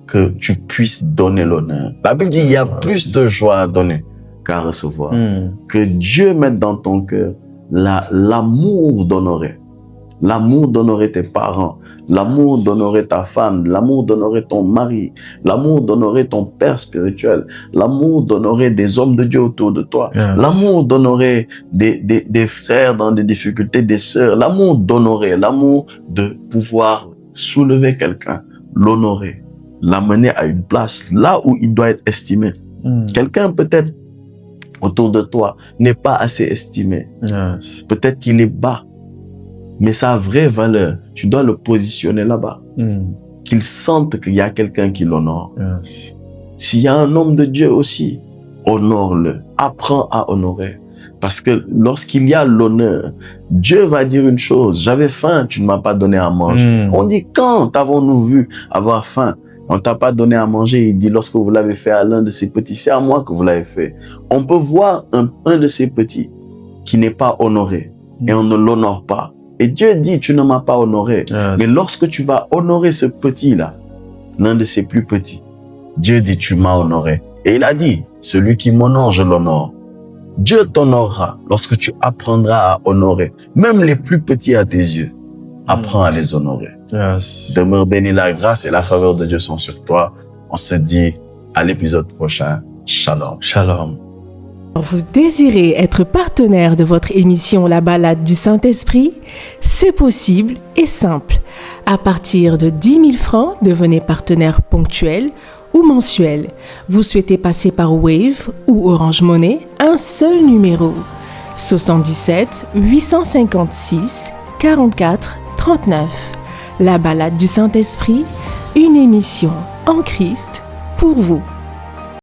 que tu puisses donner l'honneur. La Bible dit il y a plus de joie à donner qu'à recevoir. Que Dieu mette dans ton cœur l'amour d'honorer. L'amour d'honorer tes parents, l'amour d'honorer ta femme, l'amour d'honorer ton mari, l'amour d'honorer ton père spirituel, l'amour d'honorer des hommes de Dieu autour de toi, l'amour d'honorer des frères dans des difficultés, des sœurs, l'amour d'honorer, l'amour de pouvoir soulever quelqu'un, l'honorer, l'amener à une place là où il doit être estimé. Quelqu'un peut-être autour de toi n'est pas assez estimé. Peut-être qu'il est bas. Mais sa vraie valeur, tu dois le positionner là-bas. Qu'il sente qu'il y a quelqu'un qui l'honore. S'il y a un homme de Dieu aussi, honore-le. Apprends à honorer. Parce que lorsqu'il y a l'honneur, Dieu va dire une chose. J'avais faim, tu ne m'as pas donné à manger. On dit, quand avons-nous vu avoir faim? On t'a pas donné à manger. Il dit, lorsque vous l'avez fait à l'un de ces petits, c'est à moi que vous l'avez fait. On peut voir un de ces petits qui n'est pas honoré et on ne l'honore pas. Et Dieu dit, tu ne m'as pas honoré. Mais lorsque tu vas honorer ce petit-là, l'un de ces plus petits, Dieu dit, tu m'as honoré. Et il a dit, celui qui m'honore, je l'honore. Dieu t'honorera lorsque tu apprendras à honorer, même les plus petits à tes yeux. Apprends à les honorer. Demeure béni, la grâce et la faveur de Dieu sont sur toi. On se dit à l'épisode prochain. Shalom. Shalom. Vous désirez être partenaire de votre émission La Balade du Saint-Esprit? C'est possible et simple. À partir de 10 000 francs, devenez partenaire ponctuel ou mensuel. Vous souhaitez passer par Wave ou Orange Money? Un seul numéro. 77 856 44 39. La Balade du Saint-Esprit, une émission en Christ pour vous.